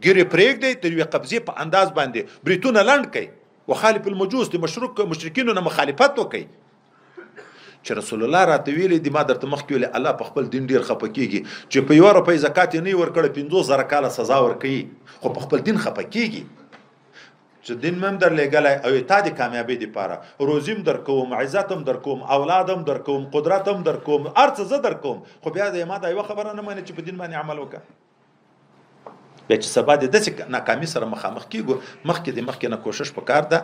ګیرې پرېږدئ تر یوې قبضې په انداز باندې بریتونه لنډ کړئ وخالف المجوس د مشرکینو نه مخالفت وکړئ چې رسول الله راته ویلي دي ما درته مخکې ویلي الله په خپل دین ډېر خفه کېږي چې په 1 روپۍ زکات یې نه ورکړی 50,000 کاله سزا ورکوي خو په خپل دین خفه کېږي چې دین مم در لګلای او تا د کامیابی لپاره روزیم در کوم عزت هم در کوم اولادم در کوم قدرت هم در کوم ارڅ زه در کوم خو بیا د ما دا یو خبره نه مانی چې په دین باندې عمل وکړه بیا چې سبا د داسې ناکامي سره مخامخ کیږو مخکې نه کوشش وکړ ده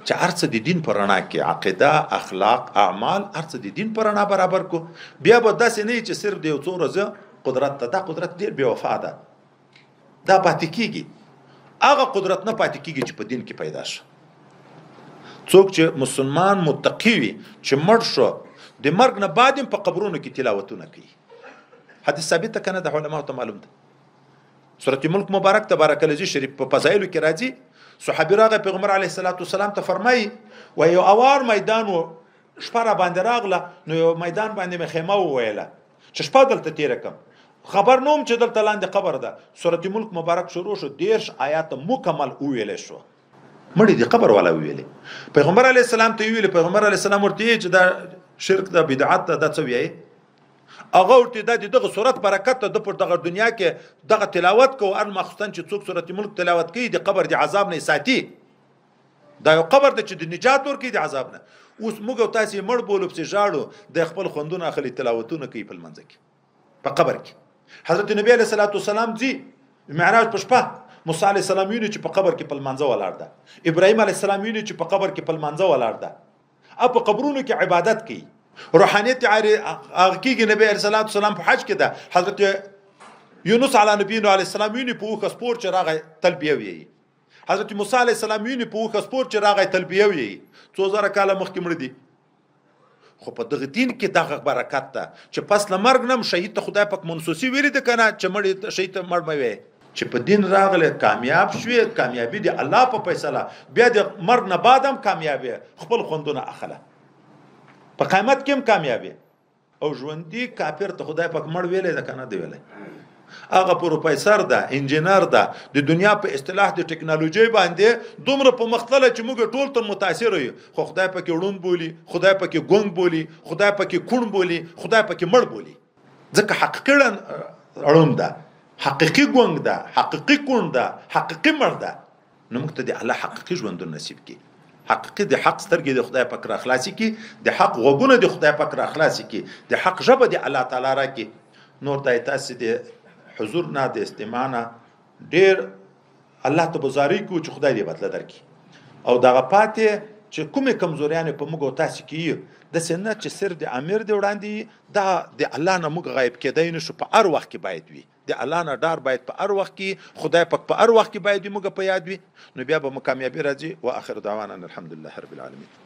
چې ارڅ د دین پر رڼا کې عقیده اخلاق اعمال ارڅ د دین پر رڼا برابر کو بیا به داسې نه چې صرف د یو څو ورځې قدرت ته دا قدرت ډیر بے وفا ده دا پاتې کیږي هغه قدرت نه پاتې کیږي چې په دین کې پیدا شي څوک چې مسلمان متقی وي چې مړ شو د مرګ نه بعد په قبرونو کې تلاوتونه کوي حدیث ثابت کنه د علماء ته معلوم ده سورۃ ملک مبارک تبارک الذی شریف په فضایلو کې راځي صحابي راغه پیغمبر علیه الصلاۃ والسلام ته فرمایي و یو اوار میدان و شپه باندې راغله نو یو میدان باندې مخیمه وویله چې شپه دلته تیر کم خبر نوم چې دلته لاندې قبر ده سورۃ ملک مبارک شروع شو 10 آیات مکمل ویل شو مړي دی قبر والا ویلې پیغمبر علیه السلام ته ویل پیغمبر علیه السلام ورته چې دا شرک دا بدعت دا څه ویي هغه ورته دغه صورت برکت ته د پر دغه دنیا کې دغه تلاوت کو ان مخصوصا چې څوک سورۃ ملک تلاوت کوي د قبر د عذاب نه ساتي دا یو قبر د چې د نجات ورکړي د عذاب نه اوس موږ تاسو مړ بولو په ژاړو د خپل خوندونه اخلي تلاوتونه کوي په منځ کې په قبر کې حضرت نبی علیہ الصلوۃ والسلام جی معراج په شپه موسی علیہ السلام ویني چې په قبر کې په منځ ولاړ ده ابراهیم علیہ السلام ویني چې په قبر کې په منځ ولاړ ده په قبرونو کې عبادت کوي روحانیت هغه کېږي نبی علیہ الصلوۃ والسلام په حج کې ده حضرت یونس علی نبینا علیہ السلام ویني په وخت سپور چې راغی تلبیه وی حضرت موسی علیہ السلام ویني په وخت سپور چې راغی تلبیه وی 2000 کاله مخکې مړ دي خو په دغه دین کې دغه برکت ده چې پس له مرګ نم شهید ته خدای پاک منسوسی ویلي ده کنه چې مړ شهید ته مړ مې چې په دین راغله کامیاب شوې کامیابی دی الله په فیصله بیا د مرګ نه بعدم کامیابی خپل خوندونه اخله په قیامت کې هم کامیابی او ژوندۍ کافر ته خدای پاک مړ ویلي ده کنه دی ویلي هغه پروفیسور ده انجینر ده د دنیا په اصطلاح د ټکنالوژي باندې دومره په مختله چې موږ ټول تر متاثر یو خو خدای پاک وړون بولی خدای پاک ګونګ بولی خدای پاک کون بولی خدای پاک مړ بولی ځکه حقیقي اړوند ده حقیقي ګونګ ده حقیقي کون ده حقیقي مړ ده نو موږ ته د الله حقیقي ژوند نصیب کړي حقیقي د حق سترګې د خدای پاک را خلاصي کړي د حق غوږونه د خدای پاک را خلاصي کړي د حق ژبه د الله تعالی را کړي نور د تاسو د حضور نه د استماع نه ډیر الله ته بزاری کو چې خدای دې بدله درکړي او دغه پاتې چې کومې کمزوریانې په موږ او تاسو کې د سنت چې سر د امیر دی وړاندې دا د الله نه موږ غایب کېدای نشو په هر وخت کې باید وي د الله نه ډار باید په هر وخت کې خدای پاک په هر وخت کې باید موږ په یاد وي نو بیا به مکامیابی راځي واخر دعوانا الحمدلله رب العالمین